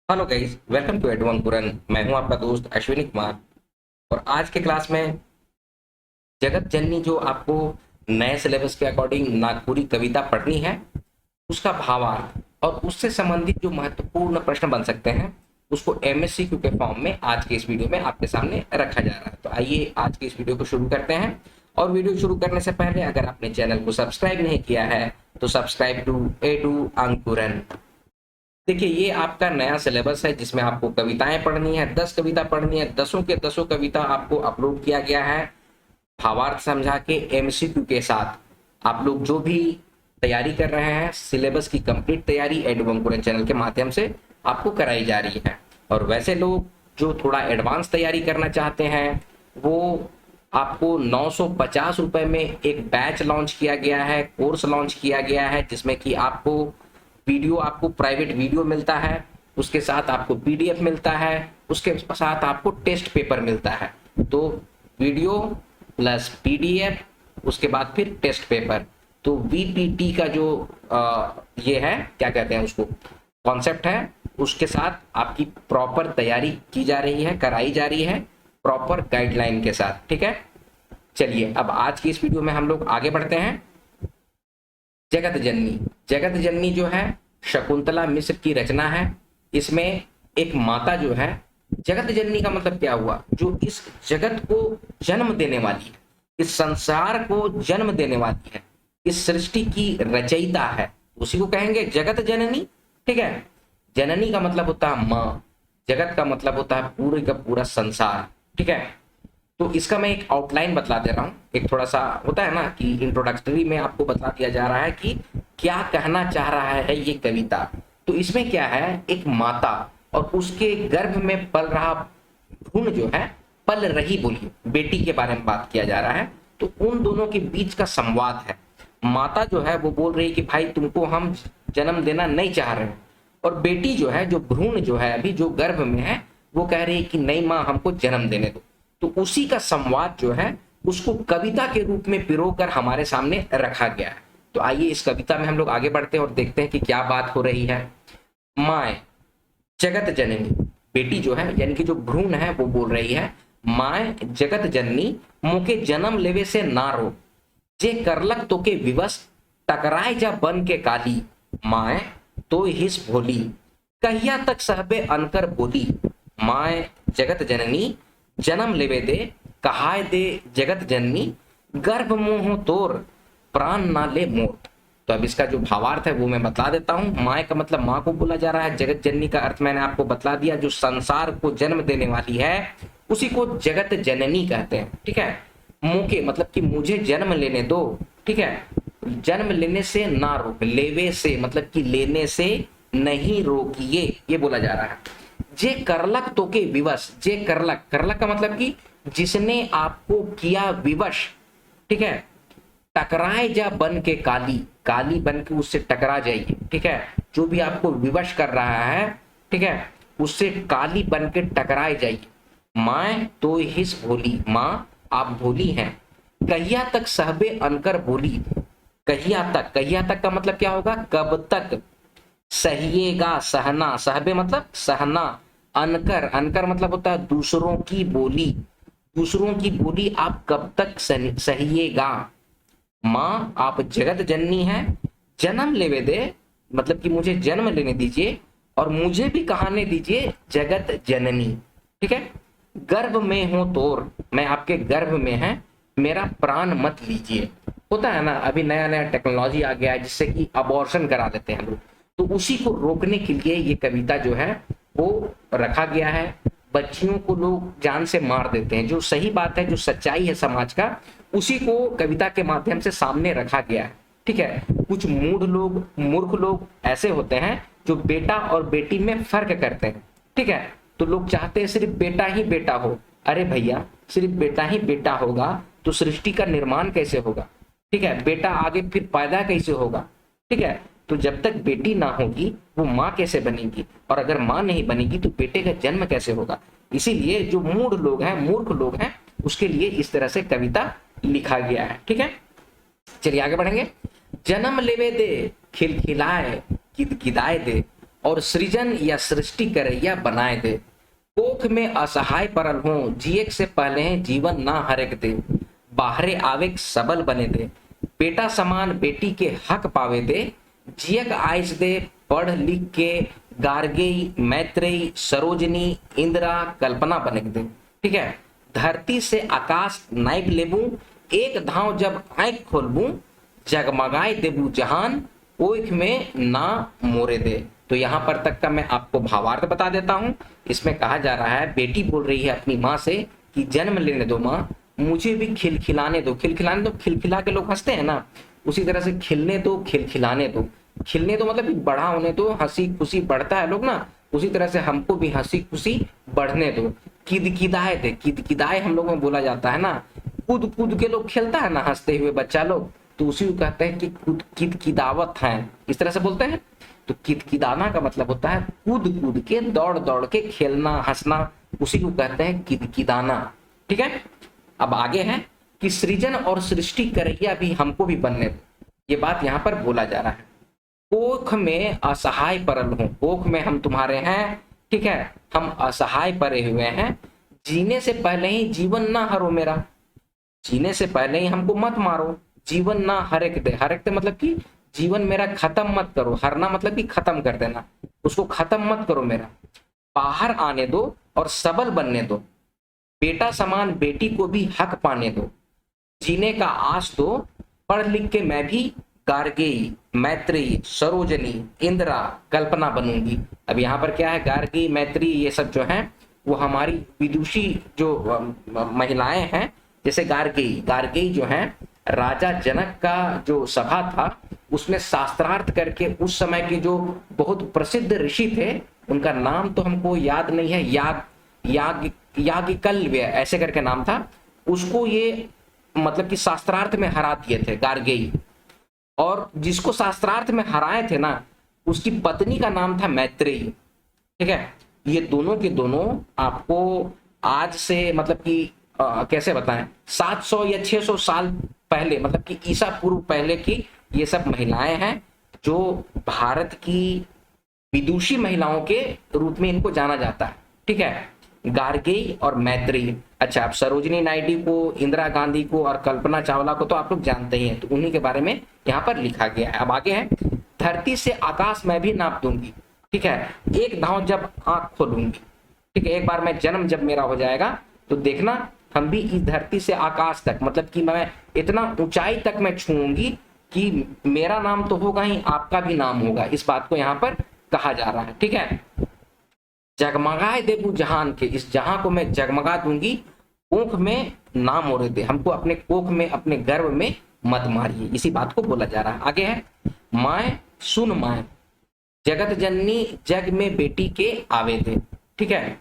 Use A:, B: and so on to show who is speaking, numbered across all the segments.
A: Hello guys, welcome to advance कुरन। मैं हूं आपका दोस्त अश्विनी कुमार। और आज के क्लास में जगत जननी जो आपको नए सिलेबस के अकॉर्डिंग नागपुरी कविता पढ़नी है, उसका भावार्थ और उससे संबंधित जो महत्वपूर्ण प्रश्न बन सकते हैं, उसको एमएससीक्यू के फॉर्म में आज के इस वीडियो में आपके सामने रखा जा रहा है। तो आइए आज के इस वीडियो को शुरू करते हैं। और वीडियो शुरू करने से पहले अगर आपने चैनल को सब्सक्राइब नहीं किया है तो सब्सक्राइब टू एडू अंकुरन। देखिए, ये आपका नया सिलेबस है जिसमें आपको कविताएं पढ़नी है, 10 कविता पढ़नी है। 10 के 10 कविता आपको अपलोड किया गया है भावार्थ समझा के एमसीक्यू के साथ। आप लोग जो भी तैयारी कर रहे हैं, सिलेबस की कंप्लीट तैयारी एडवंकुरन चैनल के माध्यम से आपको कराई जा रही है। और वैसे लोग जो थोड़ा एडवांस तैयारी करना चाहते हैं, वो आपको 950 रुपए में एक बैच लॉन्च किया गया है, कोर्स लॉन्च किया गया है, जिसमें कि आपको प्राइवेट वीडियो मिलता है, उसके साथ आपको पीडीएफ मिलता है, उसके साथ आपको टेस्ट पेपर मिलता है। तो वीडियो प्लस पीडीएफ, उसके बाद फिर टेस्ट पेपर। तो वीपीटी का जो ये है, क्या कहते हैं उसको, कॉन्सेप्ट है, उसके साथ आपकी प्रॉपर तैयारी की जा रही है, कराई जा रही है, प्रॉपर गाइडलाइन के साथ। ठीक है, चलिए अब आज की इस वीडियो में हम लोग आगे बढ़ते हैं। जगत जननी। जगत जननी जो है शकुंतला मिश्र की रचना है। इसमें एक माता जो है, जगत जननी का मतलब क्या हुआ, जो इस जगत को जन्म देने वाली है, इस संसार को जन्म देने वाली है, इस सृष्टि की रचयिता है, उसी को कहेंगे जगत जननी। ठीक है, जननी का मतलब होता है माँ, जगत का मतलब होता है पूरे का पूरा संसार। ठीक है, तो इसका मैं एक आउटलाइन बतला दे रहा हूँ। एक थोड़ा सा होता है ना कि इंट्रोडक्टरी में आपको बता दिया जा रहा है कि क्या कहना चाह रहा है ये कविता। तो इसमें क्या है, एक माता और उसके गर्भ में पल रहा भ्रूण जो है, पल रही बोली बेटी के बारे में बात किया जा रहा है। तो उन दोनों के बीच का संवाद है। माता जो है वो बोल रही है कि भाई तुमको हम जन्म देना नहीं चाह रहे हैं, और बेटी जो है, जो भ्रूण जो है अभी जो गर्भ में है, वो कह रही है कि नहीं माँ, हमको जन्म देने दो। तो उसी का संवाद जो है, उसको कविता के रूप में पिरोकर हमारे सामने रखा गया है। तो आइए इस कविता में हम लोग आगे बढ़ते हैं और देखते हैं कि क्या बात हो रही है। माए जगत जननी, बेटी जो है यानी कि जो भ्रूण है वो बोल रही है, माए जगत जननी मोके जन्म लेवे से ना रो, जे करलक तो के विवश टकराए जा बन के काली, माए तो हिस भोली, कहिया तक सहबे अनकर बोली, माए जगत जननी जन्म लेवे दे, कहाय दे जगत जननी, गर्भ मोह तोर प्राण ना ले मोर। तो अब इसका जो भावार्थ है वो मैं बता देता हूँ। माए का मतलब माँ को बोला जा रहा है, जगत जननी का अर्थ मैंने आपको बतला दिया, जो संसार को जन्म देने वाली है उसी को जगत जननी कहते हैं। ठीक है, मुके मतलब कि मुझे जन्म लेने दो। ठीक है, जन्म लेने से ना रोक, लेवे से मतलब कि लेने से नहीं रोकिए, ये बोला जा रहा है। जे करलक तो के विवश, जे करलक, करलक का मतलब कि जिसने आपको किया विवश। ठीक है, टकराए जा बन के काली, काली बन के उससे टकरा जाइए। ठीक है, जो भी आपको विवश कर रहा है, ठीक है, उससे काली बन के टकराए जाइए। माए तो हिस भोली, माँ आप भोली हैं। कहिया तक सहबे अनकर बोली, कहिया तक, कहिया तक का मतलब क्या होगा, कब तक, सहिएगा सहना, सहबे मतलब सहना, अनकर, अनकर मतलब होता है दूसरों की बोली, दूसरों की बोली आप कब तक सहिएगा। माँ आप जगत जननी है, जन्म लेवे दे मतलब कि मुझे जन्म लेने दीजिए, और मुझे भी कहने दीजिए जगत जननी। ठीक है, गर्भ में हो तोर, मैं आपके गर्भ में है, मेरा प्राण मत लीजिए। होता है ना, अभी नया नया टेक्नोलॉजी आ गया है जिससे कि अबॉर्शन करा देते हैं लोग। तो उसी को रोकने के लिए ये कविता जो है वो रखा गया है। बच्चियों को लोग जान से मार देते हैं, जो सही बात है, जो सच्चाई है समाज का, उसी को कविता के माध्यम से सामने रखा गया है। ठीक है, कुछ मूढ़ लोग, मूर्ख लोग ऐसे होते हैं जो बेटा और बेटी में फर्क करते हैं। ठीक है, तो लोग चाहते हैं सिर्फ बेटा ही बेटा हो। अरे भैया, सिर्फ बेटा ही बेटा होगा तो सृष्टि का निर्माण कैसे होगा। ठीक है, बेटा आगे फिर पैदा कैसे होगा। ठीक है, तो जब तक बेटी ना होगी वो माँ कैसे बनेगी, और अगर माँ नहीं बनेगी तो बेटे का जन्म कैसे होगा। इसीलिए जो मूढ़ लोग हैं, मूर्ख लोग हैं, उसके लिए इस तरह से कविता लिखा गया है। ठीक है, चलिए आगे बढ़ेंगे। जन्म लेवे दे खिलखिलाए किदकिदाए दे, और सृजन या सृष्टि करैया बनाए दे। कोख में असहाय परल हो, जियक से पहले है जीवन ना हरेक दे। बाहरे आवेक सबल बने दे, बेटा समान बेटी के हक पावे दे। जियक आयस दे, पढ़ लिख के गार्गेय मैत्रेयी सरोजनी इंदिरा कल्पना बने दे। ठीक है, धरती से आकाश नाइक लेबू, एक धाव जब आंख खोलबू, जगमगाए देबू जहान, ओख में ना मोरे दे। तो यहाँ पर तक का मैं आपको भावार्थ बता देता हूँ। इसमें कहा जा रहा है, बेटी बोल रही है अपनी माँ से कि जन्म लेने दो माँ, मुझे भी खिलखिलाने दो। खिलखिलाने दो, खिलखिला के लोग हंसते हैं ना, उसी तरह से खिलने दो, खिलखिलाने दो। खिलने दो मतलब बड़ा होने दो, हंसी खुशी बढ़ता है लोग ना, उसी तरह से हमको भी हंसी खुशी बढ़ने दो। किदकिदाए थे, किदकिदाए हम लोग में बोला जाता है ना, कूद कूद के लोग खेलता है ना हंसते हुए बच्चा लोग, तो उसी को कहते हैं कि किदकिदावत है, इस तरह से बोलते हैं। तो किदकिदाना का मतलब होता है कूद कूद के, दौड़ दौड़ के खेलना हंसना, उसी को कहते हैं किदकिदाना। ठीक है, अब आगे है कि सृजन और सृष्टि करैया भी हमको भी बनने दो, ये बात यहाँ पर बोला जा रहा है। कोख में असहाय परल हूं, कोख में हम तुम्हारे हैं, ठीक है, हम असहाय परे हुए हैं। जीने से पहले ही जीवन ना हरो मेरा, जीने से पहले ही हमको मत मारो, जीवन ना हरेक दे। हरेक दे मतलब कि जीवन मेरा खत्म मत करो, हरना मतलब कि खत्म कर देना, उसको खत्म मत करो मेरा। बाहर आने दो और सबल बनने दो, बेटा समान बेटी को भी हक पाने दो। जीने का आस दो, पढ़ लिख के मैं भी गार्गेय मैत्रेयी सरोजनी इंदिरा कल्पना बनूंगी। अब यहाँ पर क्या है, गार्गी मैत्री ये सब जो है वो हमारी विदुषी जो महिलाएं हैं, जैसे गार्गेय, गार्गेय जो है राजा जनक का जो सभा था उसमें शास्त्रार्थ करके उस समय के जो बहुत प्रसिद्ध ऋषि थे, उनका नाम तो हमको याद नहीं है, याज्ञवल्क्य ऐसे करके नाम था, उसको ये मतलब कि शास्त्रार्थ में हरा दिए थे गार्गेय। और जिसको शास्त्रार्थ में हराए थे ना, उसकी पत्नी का नाम था मैत्रेयी। ठीक है, ये दोनों के दोनों आपको आज से मतलब कि कैसे बताएं, 700 या 600 साल पहले मतलब कि ईसा पूर्व पहले की ये सब महिलाएं हैं, जो भारत की विदुषी महिलाओं के रूप में इनको जाना जाता है। ठीक है, गार्गेय और मैत्रेयी। अच्छा, आप सरोजिनी नायडू को, इंदिरा गांधी को और कल्पना चावला को तो आप लोग जानते ही हैं, तो उन्हीं के बारे में यहाँ पर लिखा गया है। अब आगे है, धरती से आकाश मैं भी नाप दूंगी। ठीक है, एक धाव जब आंख खोलूंगी, ठीक है, एक बार मैं जन्म जब मेरा हो जाएगा तो देखना हम भी इस धरती से आकाश तक मतलब कि मैं इतना ऊंचाई तक मैं छूंगी कि मेरा नाम तो होगा ही, आपका भी नाम होगा। इस बात को यहाँ पर कहा जा रहा है। ठीक है, जगमगाए देबू जहान के, इस जहां को मैं जगमगा दूंगी, कोख में ना मोरे दे, हमको अपने कोख में अपने गर्भ में मत मारिए, इसी बात को बोला जा रहा है। आगे है, माए सुन माए, जगत जननी जग में बेटी के आवे दे। ठीक है,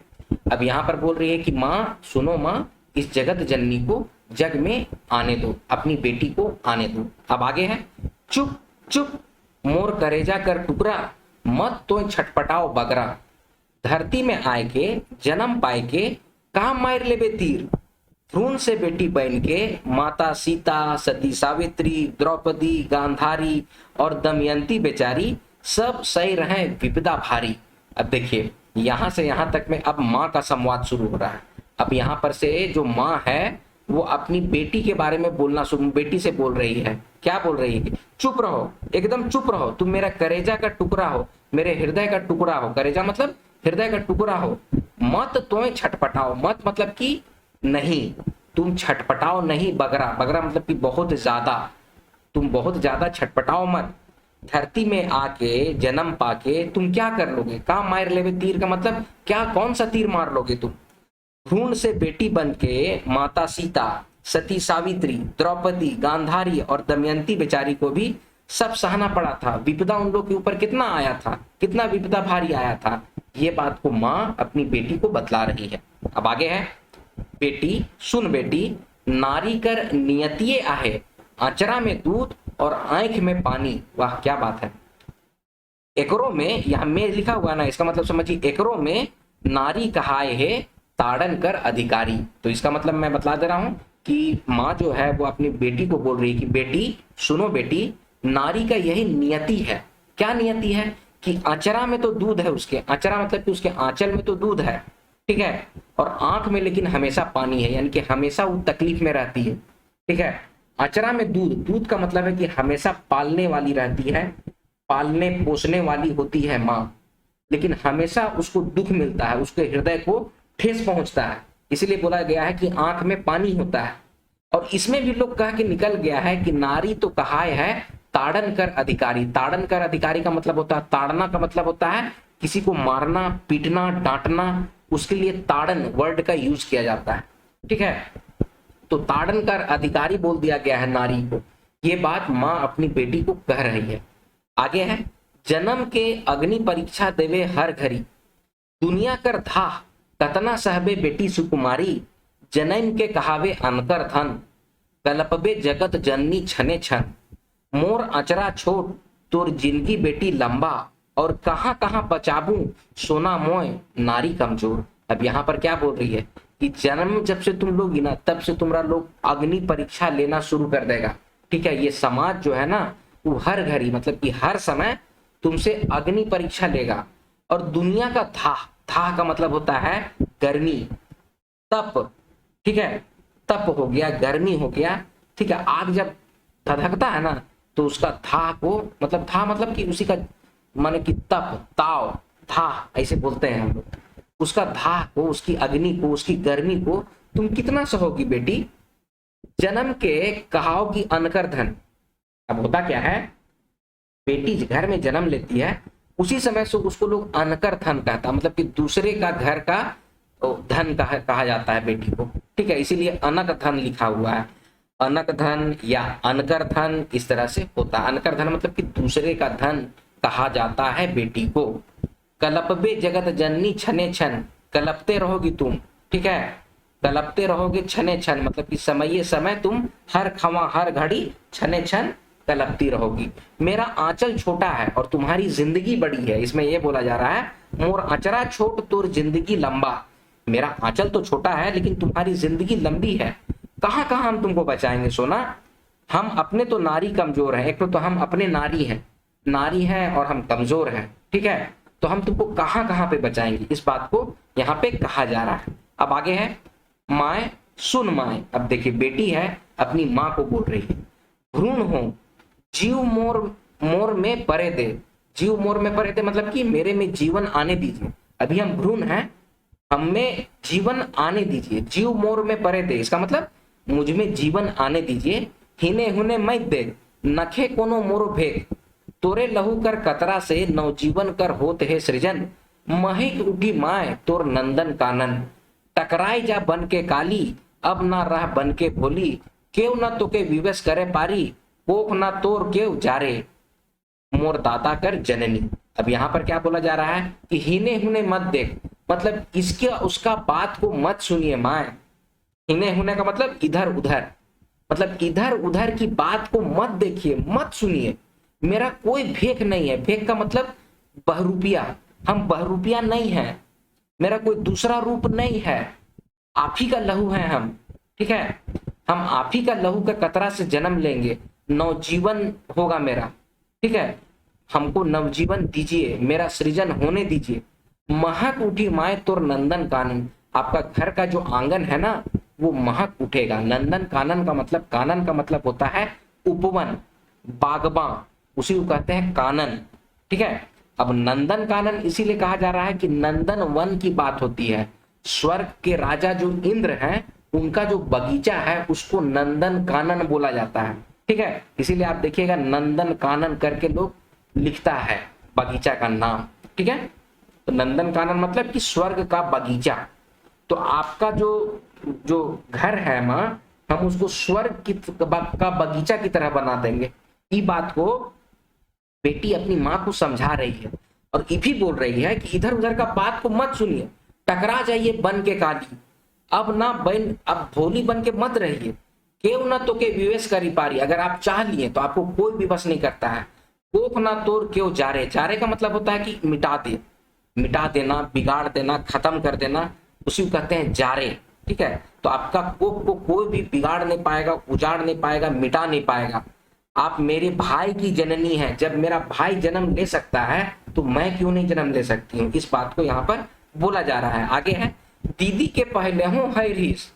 A: अब यहाँ पर बोल रही है कि माँ सुनो, माँ इस जगत जननी को जग में आने दो, अपनी बेटी को आने दो। अब आगे है, चुप चुप मोर करेजा कर टुकड़ा, मत तो छटपटाओ बगरा। धरती में आए के जन्म पाए के कहा मार लेबे तीर, भ्रूण से बेटी बन के माता सीता, सती सावित्री, द्रौपदी, गांधारी और दमयंती बेचारी सब सही रहे विपदा भारी। अब देखिए यहाँ से यहाँ तक में अब माँ का संवाद शुरू हो रहा है। अब यहाँ पर से जो माँ है वो अपनी बेटी के बारे में बोलना शुरू, बेटी से बोल रही है। क्या बोल रही है? चुप रहो, एकदम चुप रहो, तुम मेरा करेजा का टुकड़ा हो, मेरे हृदय का टुकड़ा हो। करेजा मतलब हृदय का टुकड़ा हो। मत तो छटपटाओ, मत मतलब कि नहीं, तुम छटपटाओ नहीं बगरा, बगरा मतलब कि बहुत ज्यादा, तुम बहुत ज्यादा छटपटाओ मत। धरती में आके जन्म पाके तुम क्या कर लोगे? काम मार लेवे तीर का मतलब क्या, कौन सा तीर मार लोगे तुम? भ्रूण से बेटी बन के माता सीता, सती सावित्री, द्रौपदी, गांधारी और दमयंती बेचारी को भी सब सहना पड़ा था। विपदा उन लोग के ऊपर कितना आया था, कितना विपदा भारी आया था। ये बात को माँ अपनी बेटी को बतला रही है। अब आगे है, बेटी सुन बेटी, नारी कर नियतिये आहे, आचरा में दूध और आंख में पानी। वाह क्या बात है। एकरो में, यहाँ में लिखा हुआ ना, इसका मतलब समझिए, एकरो में नारी कहाए है ताड़न कर अधिकारी। तो इसका मतलब मैं बतला दे रहा हूं कि माँ जो है वो अपनी बेटी को बोल रही है कि बेटी सुनो बेटी, नारी का यही नियति है। क्या नियति है? कि अचरा में तो दूध है, उसके अचरा मतलब कि उसके आंचल में तो दूध है, ठीक है, और आंख में लेकिन हमेशा पानी है, यानी कि हमेशा वो तकलीफ में रहती है, ठीक है। अचरा में दूध, दूध का मतलब है कि हमेशा पालने वाली रहती है, पालने पोसने वाली होती है माँ, लेकिन हमेशा उसको दुख मिलता है, उसके हृदय को ठेस पहुंचता है, इसलिए बोला गया है कि आंख में पानी होता है। और इसमें भी लोग कह के निकल गया है कि नारी तो कहाय है ताड़न कर अधिकारी। ताड़न कर अधिकारी का मतलब होता है, ताड़ना का मतलब होता है किसी को मारना, पीटना, डांटना, उसके लिए ताड़न वर्ड का यूज किया जाता है, ठीक है। तो ताड़न कर अधिकारी बोल दिया गया है नारी को। ये बात माँ अपनी बेटी को कह रही है। आगे है, जन्म के अग्नि परीक्षा देवे हर घड़ी, दुनिया कर था कतना सहबे बेटी सुकुमारी, जनैन के कहावे अनकर धन, कलपबे जगत जननी छने छन, मोर अचरा छोट तोर जिंदगी बेटी लंबा, और कहां कहां बचाबू सोना मोय नारी कमजोर। अब यहाँ पर क्या बोल रही है कि जन्म जब से तुम लोगी ना, तब से तुम्हारा लोग अग्नि परीक्षा लेना शुरू कर देगा, ठीक है। ये समाज जो है ना, वो हर घड़ी मतलब कि हर समय तुमसे अग्नि परीक्षा लेगा। और दुनिया का था का मतलब होता है गर्मी, तप, ठीक है, तप हो गया, गर्मी हो गया, ठीक है। आग जब धधकता है ना, तो उसका था को मतलब, था मतलब कि उसी का माने कि तप, ताव, था ऐसे बोलते हैं हम लोग। उसका था को, उसकी अग्नि को, उसकी गर्मी को तुम कितना सहोगी बेटी। जन्म के कहाओगी अनकर धन। अब होता क्या है, बेटी घर में जन्म लेती है, उसी समय से उसको लोग अनकर धन कहता है, मतलब कि दूसरे का घर का धन कहा जाता है बेटी को, ठीक है। इसीलिए अनक धन लिखा हुआ है, अनक धन या अनकर धन इस तरह से होता है। अनकर धन मतलब कि दूसरे का धन कहा जाता है बेटी को। कलपबे जगत जननी छने छन, कलपते रहोगी तुम, ठीक है, कलपते रहोगे छने छन मतलब कि समय समय तुम हर खमा हर घड़ी छने छन कलपती रहोगी। मेरा आंचल छोटा है और तुम्हारी जिंदगी बड़ी है, इसमें यह बोला जा रहा है मोर अचरा छोट तोर जिंदगी लंबा। मेरा आंचल तो छोटा है लेकिन तुम्हारी जिंदगी लंबी है। कहाँ कहाँ हम तुमको बचाएंगे सोना। हम अपने तो नारी कमजोर है, एक तो हम अपने नारी हैं और हम कमजोर हैं, ठीक है। तो हम तुमको कहाँ कहाँ पे बचाएंगे, इस बात को यहाँ पे कहा जा रहा है। अब आगे है, माए सुन माए। अब देखिए बेटी है अपनी माँ को बोल रही है, भ्रूण हो जीव मोर मोर में परे दे। जीव मोर में परे दे मतलब कि मेरे में जीवन आने दीजिए। अभी हम भ्रूण हैं, हमें जीवन आने दीजिए। जीव मोर में परे दे इसका मतलब मुझ में जीवन आने दीजिए। हिने हुने मत दे नखे कोनो मोरो भेग, तोरे लहू कर कतरा से नवजीवन कर होत है सृजन। महिक उठी माए तोर नंदन कानन, टकराई जा बन के काली अब ना रह बन के भोली। केव न तो के विवश करे पारी कोख ना तोर केव जारे, मोर दाता कर जननी। अब यहाँ पर क्या बोला जा रहा है कि हिने हुने मत देख, मतलब इसके उसका बात को मत सुनिए माए। हिने हुने का मतलब इधर उधर, मतलब इधर उधर की बात को मत देखिए, मत सुनिए। मेरा कोई भेक नहीं है, भेक का मतलब बहरूपिया, हम बहरूपिया नहीं है, मेरा कोई दूसरा रूप नहीं है, आप ही का लहू है हम, ठीक है। हम आप ही का लहू का कतरा से जन्म लेंगे, नवजीवन होगा मेरा, ठीक है। हमको नवजीवन दीजिए, मेरा सृजन होने दीजिए। महक उठी माए तोर नंदन कानन, आपका घर का जो आंगन है ना वो महक उठेगा। नंदन कानन का मतलब होता है उपवन, बागबान, उसी को कहते हैं कानन, ठीक है। अब नंदन कानन इसीलिए कहा जा रहा है कि नंदन वन की बात होती है। स्वर्ग के राजा जो इंद्र हैं उनका जो बगीचा है उसको नंदन कानन बोला जाता है, ठीक है। इसीलिए आप देखिएगा नंदन कानन करके लोग लिखता है बगीचा का नाम, ठीक है। तो नंदन कानन मतलब कि स्वर्ग का बगीचा। तो आपका जो घर है माँ, हम उसको स्वर्ग का बगीचा की तरह बना देंगे। ये बात को बेटी अपनी माँ को समझा रही है और ये भी बोल रही है कि इधर उधर का बात को मत सुनिए, टकरा जाइए बन के काली, अब ना बन, अब भोली बन के मत रहिए। केव ना तो के विवेश करी पारी, अगर आप चाह लिए तो आपको कोई विवश नहीं करता है। कोख ना तोड़ केव जारे, जारे का मतलब होता है कि मिटा देना, बिगाड़ देना, खत्म कर देना, उसी को कहते हैं जारे, ठीक है। तो आपका कोख को कोई भी बिगाड़ नहीं पाएगा, उजाड़ नहीं पाएगा, मिटा नहीं पाएगा। आप मेरे भाई की जननी है, जब मेरा भाई जन्म ले सकता है तो मैं क्यों नहीं जन्म ले सकती हूँ, इस बात को यहाँ पर बोला जा रहा है। आगे है, दीदी के पहले हूँ है रीस,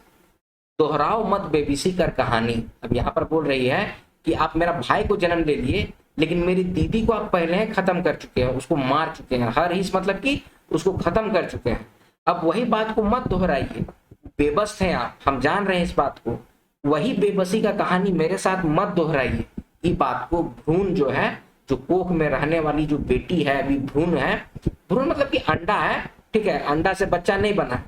A: दोहराओ मत बेबीसी कर कहानी। अब यहाँ पर बोल रही है कि आप मेरा भाई को जन्म ले लिए, लेकिन मेरी दीदी को आप पहले हैं खत्म कर चुके हैं, उसको मार चुके हैं, हर हिस्स मतलब कि उसको खत्म कर चुके हैं। अब वही बात को मत दोहराइए, बेबस थे आप, हम जान रहे हैं इस बात को, वही बेबसी का कहानी मेरे साथ मत दोहराइए। ये बात को भ्रूण जो है, जो कोख में रहने वाली जो बेटी है, अभी भ्रूण है, भ्रूण मतलब कि अंडा है, ठीक है, अंडा से बच्चा नहीं बना,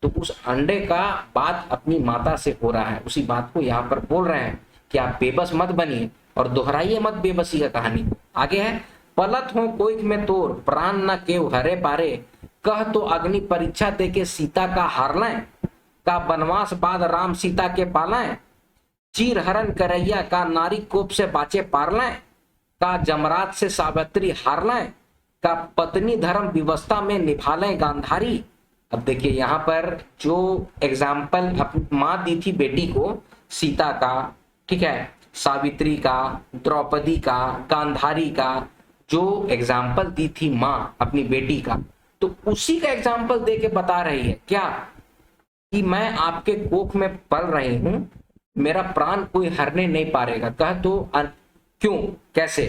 A: तो उस अंडे का बात अपनी माता से हो रहा है, उसी बात को यहाँ पर बोल रहे हैं कि आप बेबस मत बनिए और दोहराइए मत बेबसी का कहानी। आगे है, पलत हो कोई में तोर प्राण न केव हरे पारे, कह तो अग्नि परीक्षा दे के सीता का हार लाए, का वनवास बाद राम सीता के पालाए, चीर हरण करैया का नारी कोप से बाचे पार लाए, का जमराज से सावित्री हार लाए, का पत्नी धर्म व्यवस्था में निभा लें गांधारी। अब देखिए यहाँ पर जो एग्जाम्पल माँ दी थी बेटी को, सीता का, ठीक है, सावित्री का, द्रौपदी का, गांधारी का, जो एग्जाम्पल दी थी माँ अपनी बेटी का, तो उसी का एग्जाम्पल दे के बता रही है क्या, कि मैं आपके कोख में पल रही हूं, मेरा प्राण कोई हरने नहीं पाएगा। कह तो क्यों, कैसे,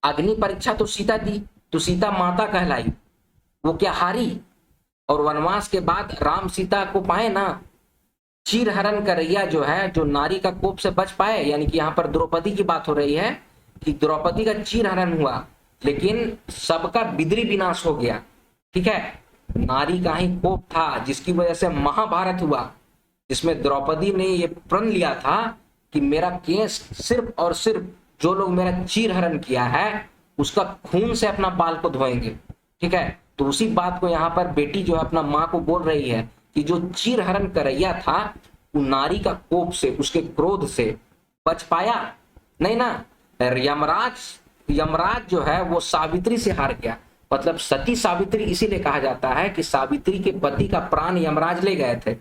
A: अग्नि परीक्षा तो सीता दी, तो सीता माता कहलाई, वो क्या हारी, और वनवास के बाद राम सीता को पाए ना, चीर हरण करैया जो है, जो नारी का कोप से बच पाए, यानी कि यहाँ पर द्रौपदी की बात हो रही है कि द्रौपदी का चीर हरण हुआ, लेकिन सबका बिदरी विनाश हो गया, ठीक है, नारी का ही कोप था जिसकी वजह से महाभारत हुआ, जिसमें द्रौपदी ने ये प्रण लिया था कि मेरा केस सिर्फ और सिर्फ जो लोग मेरा चीर हरण किया है उसका खून से अपना बाल को धोएंगे, ठीक है। तो उसी बात को यहाँ पर बेटी जो है अपना माँ को बोल रही है कि जो चीर हरण करैया था वो नारी का कोप से, उसके क्रोध से बच पाया नहीं ना। यमराज जो है वो सावित्री से हार गया, मतलब सती सावित्री इसीलिए कहा जाता है कि सावित्री के पति का प्राण यमराज ले गए थे।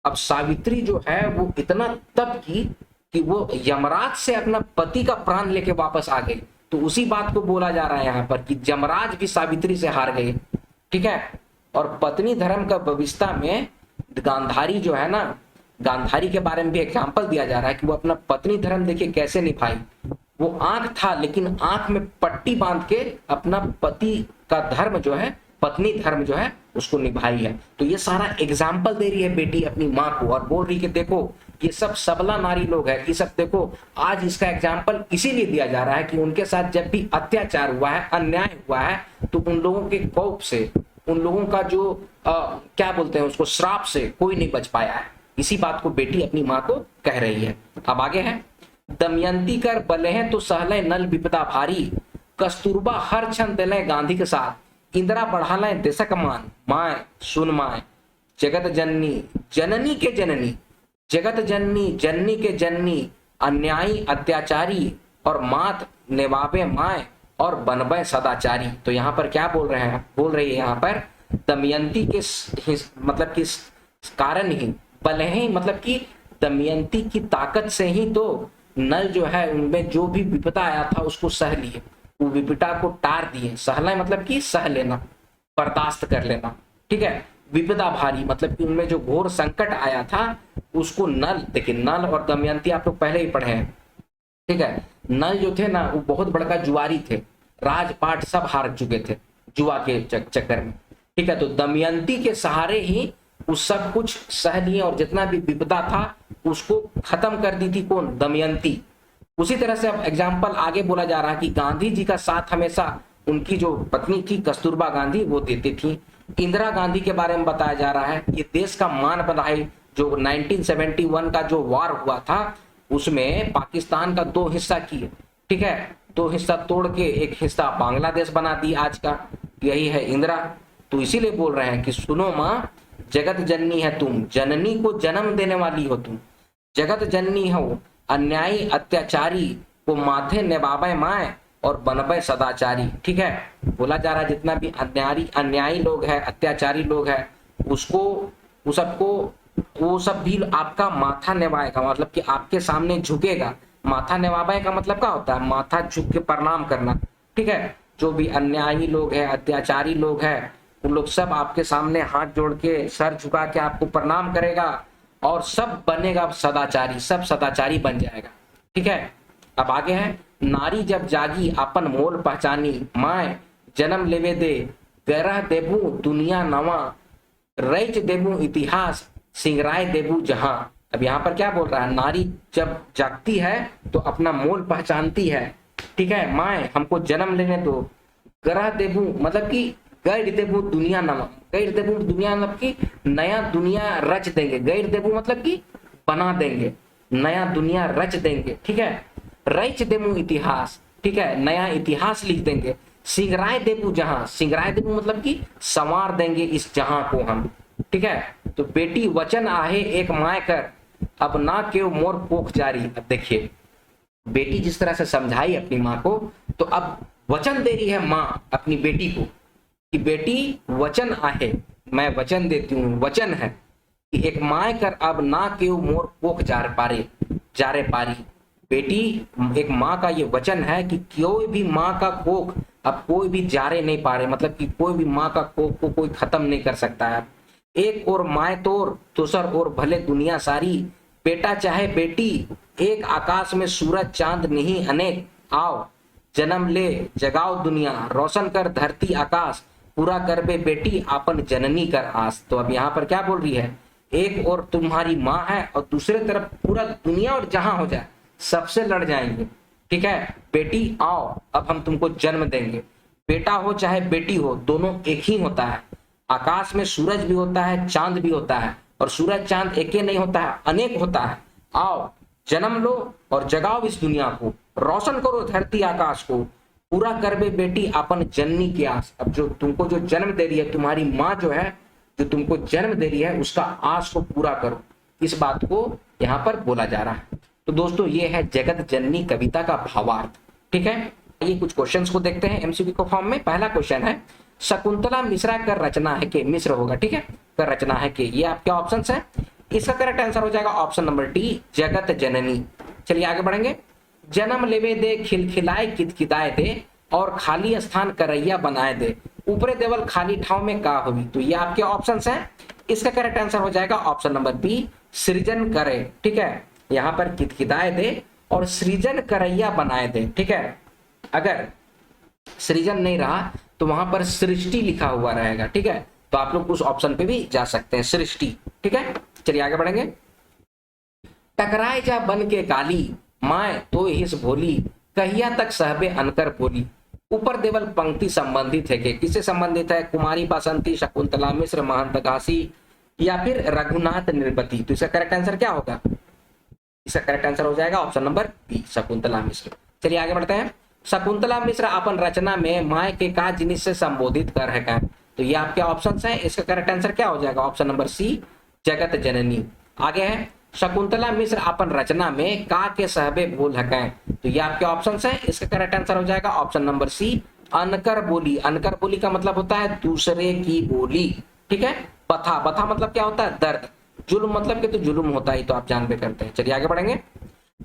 A: अब सावित्री जो है वो इतना तप की कि वो यमराज से अपना पति का प्राण लेके वापस आ गई, तो उसी बात को बोला जा रहा है यहाँ पर कि यमराज भी सावित्री से हार गए, ठीक है। और पत्नी धर्म का व्यवस्था में गांधारी जो है ना, गांधारी के बारे में भी एग्जाम्पल दिया जा रहा है कि वो अपना पत्नी धर्म देखिए कैसे निभाई, वो आंख था लेकिन आंख में पट्टी बांध के अपना पति का धर्म जो है, पत्नी धर्म जो है उसको निभाई है। तो ये सारा एग्जाम्पल दे रही है बेटी अपनी माँ को और बोल रही कि देखो ये सब सबला नारी लोग है, ये सब देखो आज इसका एग्जाम्पल इसीलिए दिया जा रहा है कि उनके साथ जब भी अत्याचार हुआ है, अन्याय हुआ है, तो उन लोगों के कोप से, उन लोगों का जो क्या बोलते हैं उसको, श्राप से कोई नहीं बच पाया है। इसी बात को बेटी अपनी माँ को कह रही है। अब आगे है, दमयंती कर बले हैं तो सहले नल विपदा भारी, कस्तूरबा हर क्षण दिले गांधी के साथ, इंदिरा बढ़ा लें देशक मान, माए सुन माए, जगत जननी जननी के जननी, जगत जननी जननी के जननी, अन्यायी अत्याचारी और मात नेवाबे माए और बनबे सदाचारी। तो यहाँ पर क्या बोल रहे हैं, बोल रही है यहाँ पर दमयंती के मतलब कि कारण ही, भले ही मतलब कि दमयंती की ताकत से ही तो नल जो है उनमें जो भी विपदा आया था उसको सह लिए, वो विपदा को टार दिए। सहला मतलब कि सह लेना, बर्दाश्त कर लेना, ठीक है। विपदा भारी मतलब कि उनमें जो घोर संकट आया था उसको नल, देखिए नल और दमयंती आप लोग पहले ही पढ़े हैं, ठीक है। नल जो थे ना वो बहुत बड़का जुआरी थे, राजपाट सब हार चुके थे जुआ के चक्कर में, ठीक है। तो दमयंती के सहारे ही वो सब कुछ सह लिए और जितना भी विपदा था उसको खत्म कर दी थी कौन, दमयंती। उसी तरह से अब एग्जाम्पल आगे बोला जा रहा है कि गांधी जी का साथ हमेशा उनकी जो पत्नी थी कस्तूरबा गांधी वो देती थी। इंदिरा गांधी के बारे में बताया जा रहा है ये देश का मान बढ़ाई, जो 1971 का जो वार हुआ था उसमें पाकिस्तान का दो हिस्सा किए, ठीक है, दो हिस्सा तोड़ के एक हिस्सा बांग्लादेश बना दी आज का, यही है इंदिरा। तो इसीलिए बोल रहे हैं कि सुनो माँ, जगत जननी है तुम, जननी को जन्म देने वाली हो तुम, जगत जननी हो, अन्यायी अत्याचारी को माथे निभावे माए और बनबे सदाचारी, ठीक है। बोला जा रहा है जितना भी अन्यायी लोग है, अत्याचारी लोग है, उसको वो सबको वो सब भी आपका माथा निभाएगा, मतलब कि आपके सामने झुकेगा, माथा नेवाबे का मतलब क्या होता है? माथा झुक के प्रणाम करना, ठीक है। जो भी अन्यायी लोग हैं, अत्याचारी लोग हैं, उन लोग सब आपके सामने हाथ जोड़ के सर झुका के आपको प्रणाम करेगा और सब बनेगा सदाचारी, सब सदाचारी बन जाएगा, ठीक है। अब आगे है, नारी जब जागी अपन मोल पहचानी, माए जन्म लेवे दे गरह देबू दुनिया नवा, रईच देबू इतिहास सिंगराय देबू जहां। अब यहाँ पर क्या बोल रहा है? नारी जब जागती है तो अपना मोल पहचानती है, ठीक है। माए हमको जन्म लेने दो, गरह देबू मतलब कि गैर देबू दुनिया नवा, गैर देबू दुनिया मतलब कि नया दुनिया रच देंगे, गैर देबू मतलब कि बना देंगे, नया दुनिया रच देंगे, ठीक है। रच देबू इतिहास, ठीक है, नया इतिहास लिख देंगे। सिंगराय देबू जहां, सिंगराय देबू मतलब कि संवार देंगे इस जहां को हम, ठीक है। तो बेटी वचन आहे एक माय कर, अब ना केव मोर कोख जारी। अब देखिए बेटी जिस तरह से समझाई अपनी माँ को, तो अब वचन दे रही है माँ अपनी बेटी को कि बेटी वचन आहे, मैं वचन देती हूँ, वचन है कि एक माय कर अब ना केव मोर कोख जारे पारी। बेटी एक माँ का ये वचन है कि कोई भी माँ का कोख अब कोई भी जारे नहीं पा रहे, मतलब कि कोई भी माँ का कोख को कोई खत्म नहीं कर सकता है। एक और माए तोर दूसर और भले दुनिया सारी, बेटा चाहे बेटी एक आकाश में सूरज चांद नहीं अनेक, आओ जन्म ले जगाओ दुनिया, रोशन कर धरती आकाश, पूरा कर बे बेटी आपन जननी कर आस। तो अब यहाँ पर क्या बोल रही है? एक और तुम्हारी माँ है और दूसरे तरफ पूरा दुनिया और जहां हो जाए सबसे लड़ जाएंगे, ठीक है। बेटी आओ अब हम तुमको जन्म देंगे, बेटा हो चाहे बेटी हो दोनों एक ही होता है। आकाश में सूरज भी होता है, चांद भी होता है, और सूरज चांद एक ही नहीं होता है, अनेक होता है। आओ जन्म लो और जगाओ इस दुनिया को, रोशन करो धरती आकाश को, पूरा कर बे बेटी अपन जननी की आस। अब जो तुमको जो जन्म दे रही है, तुम्हारी माँ जो है जो तुमको जन्म दे रही है, उसका आस को पूरा करो, इस बात को यहाँ पर बोला जा रहा है। तो दोस्तों ये है जगत जननी कविता का भावार्थ, ठीक है। ये कुछ क्वेश्चंस को देखते हैं एमसीक्यू के फॉर्म में। पहला क्वेश्चन है, शकुंतला मिश्रा कर रचना है के, मिश्र होगा, ठीक है, कर रचना है के, ये आपके ऑप्शंस है। इसका करेक्ट आंसर हो जाएगा ऑप्शन नंबर डी, जगत जननी। चलिए आगे बढ़ेंगे। जन्म लेवे दे खिलखिलाए कितकिताए दे, और खाली स्थान करैया बनाए दे, ऊपरे देवल खाली ठाव में का हुई। तो ये आपके ऑप्शंस हैं। इसका करेक्ट आंसर हो जाएगा ऑप्शन नंबर बी, सृजन करे, ठीक है। यहाँ पर कितकिताए दे और सृजन करैया बनाए दे, ठीक है। अगर सृजन नहीं रहा तो वहां पर सृष्टि लिखा हुआ रहेगा, ठीक है। तो आप लोग उस ऑप्शन पे भी जा सकते हैं, सृष्टि, ठीक है। चलिए आगे बढ़ेंगे। टकराए जा बन के काली, माए तो हिस भोली, कहिया तक सहबे अनकर बोली। ऊपर देवल पंक्ति संबंधित है कि किससे संबंधित है? कुमारी बासंती, शकुंतला मिश्र, महंत घासी या फिर रघुनाथ निर्पति। तो इसका करेक्ट आंसर क्या होगा? इसका करेक्ट आंसर हो जाएगा ऑप्शन नंबर बी, शकुंतला मिश्र। चलिए आगे बढ़ते हैं। शकुंतला मिश्र अपन रचना में माय के का जिनिस से संबोधित कर है। तो ये आपके ऑप्शंस हैं। इसका करेक्ट आंसर क्या हो जाएगा? ऑप्शन नंबर सी, जगत जननी। आगे है, शकुंतला मिश्र अपन रचना में का के सहबे बोल है। तो ये आपके ऑप्शंस हैं। इसका करेक्ट आंसर हो जाएगा ऑप्शन नंबर सी, अनकर बोली। अनकर बोली का मतलब होता है दूसरे की बोली, ठीक है। बथा, बथा मतलब क्या होता है? दर्द। जुल्म मतलब कि तो जुल्म होता ही, तो आप जान पे करते हैं। चलिए आगे बढ़ेंगे।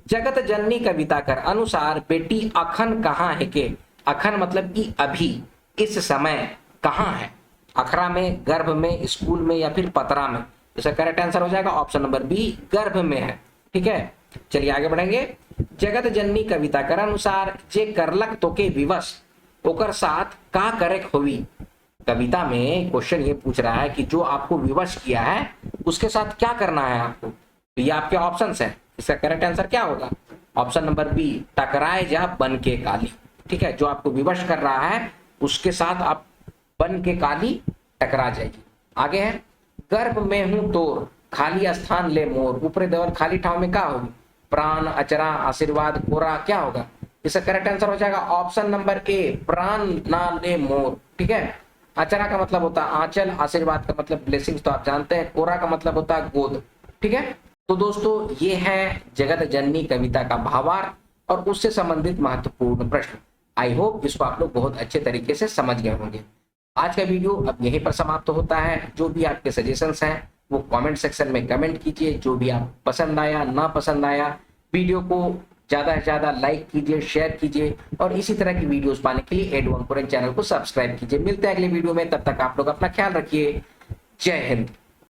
A: जगत जननी कविता कर अनुसार बेटी अखन कहाँ है के? अखन मतलब कि अभी, इस समय, कहाँ है? अखरा में, गर्भ में, स्कूल में या फिर पतरा में। इसका करेक्ट आंसर हो जाएगा ऑप्शन नंबर बी, गर्भ में है, ठीक है। चलिए आगे बढ़ेंगे। जगत जननी कविता कर अनुसार जे करलक तो के विवश ओकर साथ का करेक होवी। कविता में क्वेश्चन ये पूछ रहा है कि जो आपको विवश किया है उसके साथ क्या करना है आपको। तो ये आपके ऑप्शंस है। इसका करेक्ट आंसर क्या होगा? ऑप्शन नंबर बी, टकराए जा बन के काली, ठीक है। जो आपको विवश कर रहा है उसके साथ आप बन के काली टकरा जाएगी। आगे है, गर्भ में हूं तोर खाली स्थान ले मोर, ऊपरे देवल खाली ठाव में क्या होगी? प्राण, अचरा, आशीर्वाद, कोरा, क्या होगा? इसका करेक्ट आंसर हो जाएगा ऑप्शन नंबर ए, प्राण ना ले मोर, ठीक है। अचरा का मतलब होता है आंचल, आशीर्वाद का मतलब ब्लेसिंग्स तो आप जानते हैं, कोरा का मतलब होता है गोद, ठीक है। तो दोस्तों ये है जगत जननी कविता का भावार्थ और उससे संबंधित महत्वपूर्ण प्रश्न। आई होप इसको आप लोग बहुत अच्छे तरीके से समझ गए होंगे। आज का वीडियो अब यहीं पर समाप्त होता है। जो भी आपके सजेशंस हैं वो कमेंट सेक्शन में कमेंट कीजिए। जो भी आप पसंद आया, ना पसंद आया, वीडियो को ज़्यादा से ज़्यादा लाइक कीजिए, शेयर कीजिए और इसी तरह की वीडियोस पाने के लिए एडवांस कुरन चैनल को सब्सक्राइब कीजिए। मिलते हैं अगले वीडियो में, तब तक आप लोग अपना ख्याल रखिए। जय हिंद।